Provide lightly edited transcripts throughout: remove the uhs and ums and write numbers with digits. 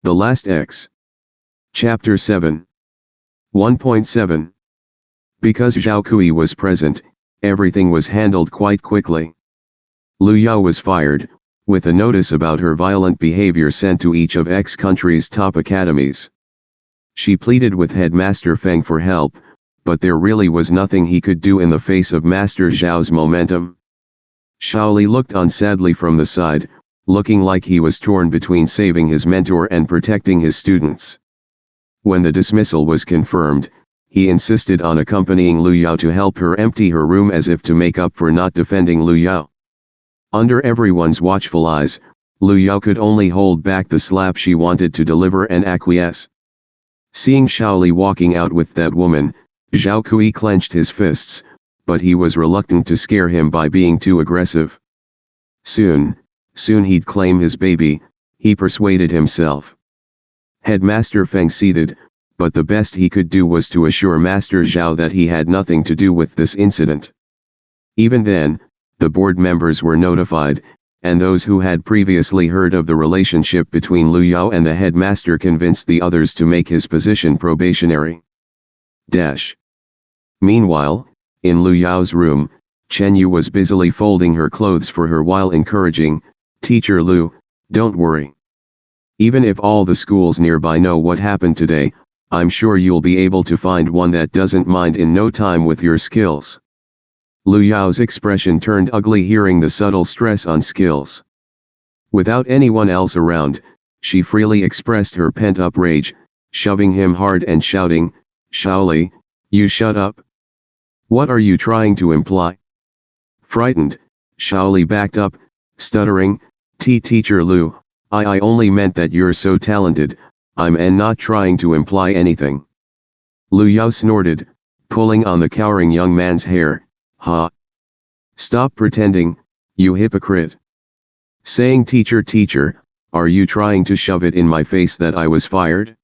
The Last X. Chapter 7. 1.7. Because Zhao Kui was present, everything was handled quite quickly. Lu Yao was fired, with a notice about her violent behavior sent to each of X country's top academies. She pleaded with Headmaster Feng for help, but there really was nothing he could do in the face of Master Zhao's momentum. Shaoli looked on sadly from the side, looking like he was torn between saving his mentor and protecting his students. When the dismissal was confirmed, he insisted on accompanying Lu Yao to help her empty her room as if to make up for not defending Lu Yao. Under everyone's watchful eyes, Lu Yao could only hold back the slap she wanted to deliver and acquiesce. Seeing Shaoli walking out with that woman, Zhao Kui clenched his fists, but he was reluctant to scare him by being too aggressive. Soon he'd claim his baby, he persuaded himself. Headmaster Feng seethed, but the best he could do was to assure Master Zhao that he had nothing to do with this incident. Even then, the board members were notified, and those who had previously heard of the relationship between Lu Yao and the headmaster convinced the others to make his position probationary. Meanwhile, in Lu Yao's room, Chen Yu was busily folding her clothes for her while encouraging, "Teacher Lu, don't worry. Even if all the schools nearby know what happened today, I'm sure you'll be able to find one that doesn't mind in no time with your skills." Lu Yao's expression turned ugly hearing the subtle stress on skills. Without anyone else around, she freely expressed her pent-up rage, shoving him hard and shouting, "Shaoli, you shut up. What are you trying to imply?" Frightened, Shaoli backed up, stuttering, Teacher Lu, I only meant that you're so talented, I'm not trying to imply anything." Lu Yao snorted, pulling on the cowering young man's hair, "Ha! Stop pretending, you hypocrite. Saying teacher, are you trying to shove it in my face that I was fired?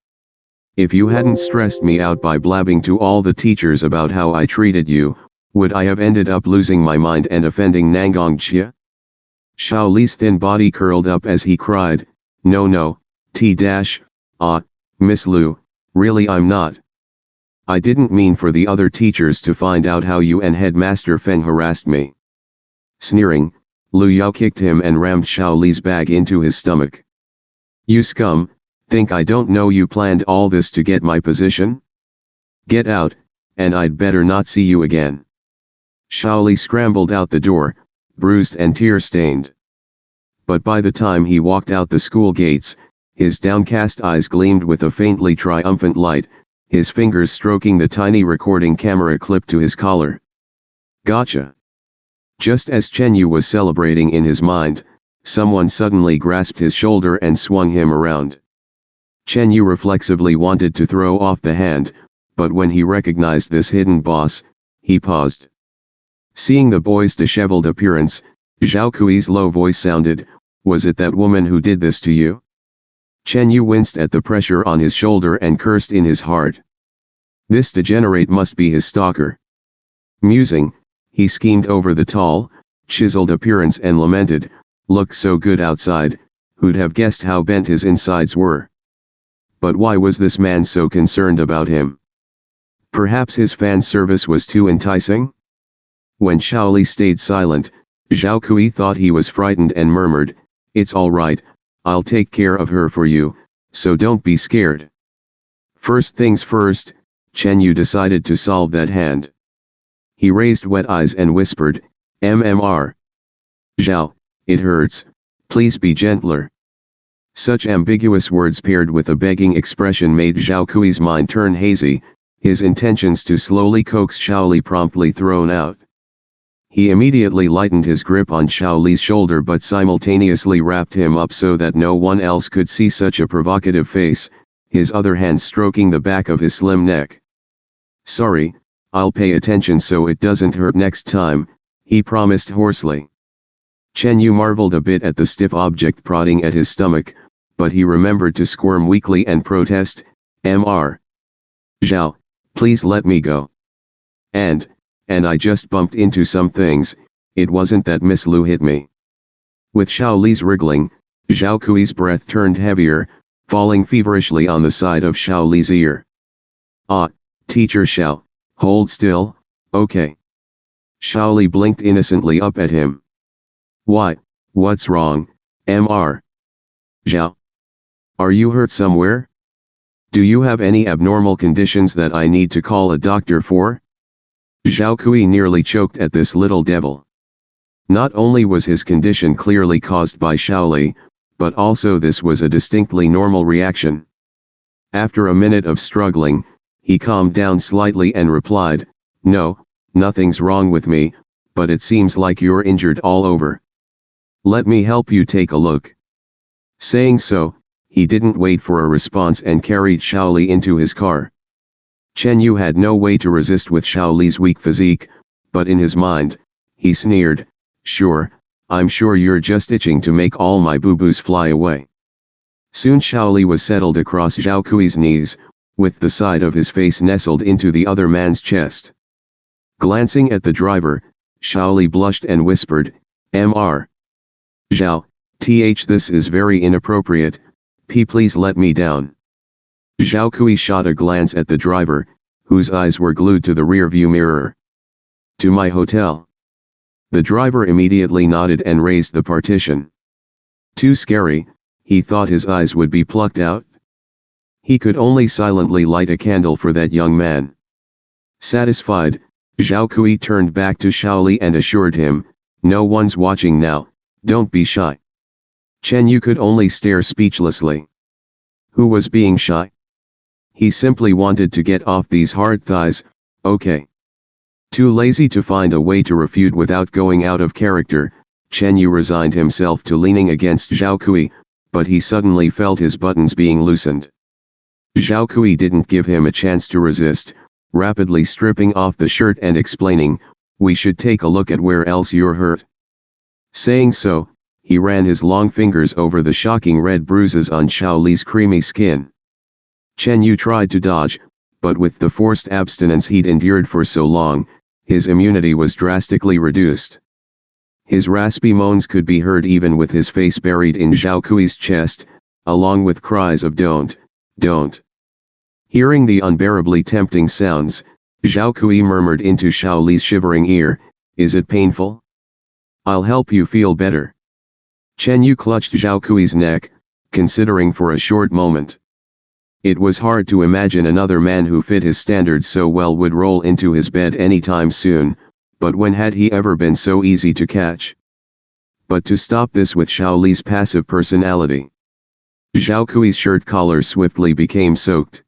If you hadn't stressed me out by blabbing to all the teachers about how I treated you, would I have ended up losing my mind and offending Nangong Jia?" Shaoli's thin body curled up as he cried, No, Miss Lu, really I'm not. I didn't mean for the other teachers to find out how you and Headmaster Feng harassed me." Sneering, Lu Yao kicked him and rammed Shaoli's bag into his stomach. "You scum, think I don't know you planned all this to get my position? Get out, and I'd better not see you again." Shaoli scrambled out the door, bruised and tear-stained. But by the time he walked out the school gates, his downcast eyes gleamed with a faintly triumphant light, his fingers stroking the tiny recording camera clipped to his collar. "Gotcha!" Just as Chen Yu was celebrating in his mind, someone suddenly grasped his shoulder and swung him around. Chen Yu reflexively wanted to throw off the hand, but when he recognized this hidden boss, he paused. Seeing the boy's disheveled appearance, Zhao Kui's low voice sounded, "Was it that woman who did this to you?" Chen Yu winced at the pressure on his shoulder and cursed in his heart. This degenerate must be his stalker. Musing, he schemed over the tall, chiseled appearance and lamented, "Looked so good outside, who'd have guessed how bent his insides were?" But why was this man so concerned about him? Perhaps his fan service was too enticing? When Shaoli stayed silent, Zhao Kui thought he was frightened and murmured, "It's all right, I'll take care of her for you, so don't be scared." First things first, Chen Yu decided to solve that hand. He raised wet eyes and whispered, "MMR. Zhao, it hurts, please be gentler." Such ambiguous words paired with a begging expression made Zhao Kui's mind turn hazy, his intentions to slowly coax Shaoli promptly thrown out. He immediately lightened his grip on Shaoli's shoulder but simultaneously wrapped him up so that no one else could see such a provocative face, his other hand stroking the back of his slim neck. "Sorry, I'll pay attention so it doesn't hurt next time," he promised hoarsely. Chen Yu marveled a bit at the stiff object prodding at his stomach, but he remembered to squirm weakly and protest, "Mr. Zhao, please let me go. And I just bumped into some things, it wasn't that Miss Lu hit me." With Shaoli's wriggling, Zhao Kui's breath turned heavier, falling feverishly on the side of Xiao Li's ear. "Ah, teacher Xiao, hold still, okay." Xiao Li blinked innocently up at him. "Why, what's wrong, Mr. Zhao? Are you hurt somewhere? Do you have any abnormal conditions that I need to call a doctor for?" Zhao Kui nearly choked at this little devil. Not only was his condition clearly caused by Xiao Li, but also this was a distinctly normal reaction. After a minute of struggling, he calmed down slightly and replied, "No, nothing's wrong with me, but it seems like you're injured all over. Let me help you take a look." Saying so, he didn't wait for a response and carried Xiao Li into his car. Chen Yu had no way to resist with Xiao Li's weak physique, but in his mind, he sneered, "Sure, I'm sure you're just itching to make all my boo-boos fly away." Soon Xiao Li was settled across Zhao Kui's knees, with the side of his face nestled into the other man's chest. Glancing at the driver, Xiao Li blushed and whispered, "Mr. Zhao, this is very inappropriate, please let me down." Zhao Kui shot a glance at the driver, whose eyes were glued to the rear-view mirror. "To my hotel." The driver immediately nodded and raised the partition. Too scary, he thought his eyes would be plucked out. He could only silently light a candle for that young man. Satisfied, Zhao Kui turned back to Xiao Li and assured him, "No one's watching now, don't be shy." Chen Yu could only stare speechlessly. Who was being shy? He simply wanted to get off these hard thighs, okay. Too lazy to find a way to refute without going out of character, Chen Yu resigned himself to leaning against Zhao Kui, but he suddenly felt his buttons being loosened. Zhao Kui didn't give him a chance to resist, rapidly stripping off the shirt and explaining, "We should take a look at where else you're hurt." Saying so, he ran his long fingers over the shocking red bruises on Xiao Li's creamy skin. Chen Yu tried to dodge, but with the forced abstinence he'd endured for so long, his immunity was drastically reduced. His raspy moans could be heard even with his face buried in Zhao Kui's chest, along with cries of "Don't, don't." Hearing the unbearably tempting sounds, Zhao Kui murmured into Xiao Li's shivering ear, "Is it painful? I'll help you feel better." Chen Yu clutched Zhao Kui's neck, considering for a short moment. It was hard to imagine another man who fit his standards so well would roll into his bed anytime soon, but when had he ever been so easy to catch? But to stop this with Xiao Li's passive personality. Zhao Kui's shirt collar swiftly became soaked.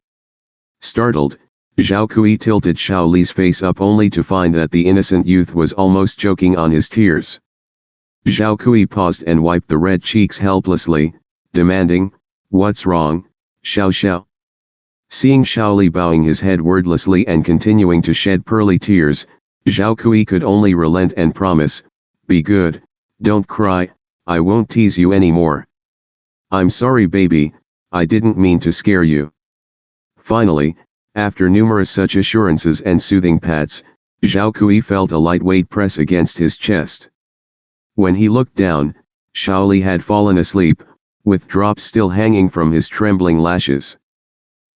Startled, Zhao Kui tilted Xiao Li's face up only to find that the innocent youth was almost choking on his tears. Zhao Kui paused and wiped the red cheeks helplessly, demanding, "What's wrong, Xiao Xiao?" Seeing Xiao Li bowing his head wordlessly and continuing to shed pearly tears, Zhao Kui could only relent and promise, "Be good, don't cry, I won't tease you anymore." "I'm sorry baby, I didn't mean to scare you." Finally, after numerous such assurances and soothing pats, Zhao Kui felt a lightweight press against his chest. When he looked down, Xiao Li had fallen asleep, with drops still hanging from his trembling lashes.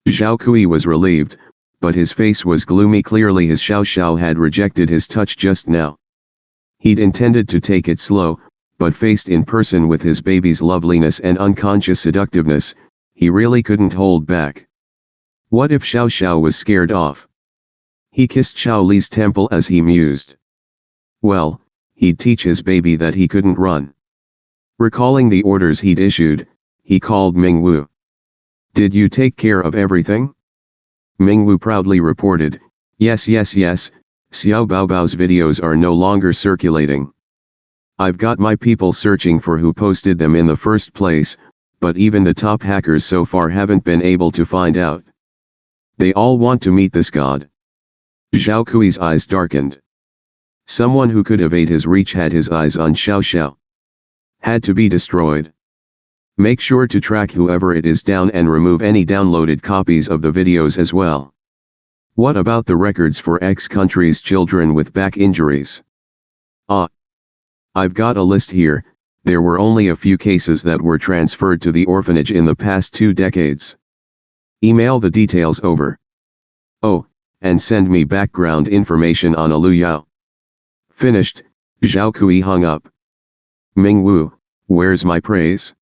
Zhao Kui was relieved, but his face was gloomy. Clearly his Xiao Xiao had rejected his touch just now. He'd intended to take it slow, but faced in person with his baby's loveliness and unconscious seductiveness, he really couldn't hold back. What if Xiao Xiao was scared off? He kissed Xiao Li's temple as he mused. Well, he'd teach his baby that he couldn't run. Recalling the orders he'd issued, he called Mingwu. "Did you take care of everything?" Mingwu proudly reported, Yes, Xiao Baobao's videos are no longer circulating. I've got my people searching for who posted them in the first place, but even the top hackers so far haven't been able to find out. They all want to meet this god." Zhao Kui's eyes darkened. Someone who could evade his reach had his eyes on Xiao Xiao. Had to be destroyed. Make sure to track whoever it is down and remove any downloaded copies of the videos as well. What about the records for X country's children with back injuries? Ah. I've got a list here, There were only a few cases that were transferred to the orphanage in the past 2 decades. Email the details over. Oh, and send me background information on Lu Yao. Finished. Zhao Kui hung up. Ming Wu, where's my praise?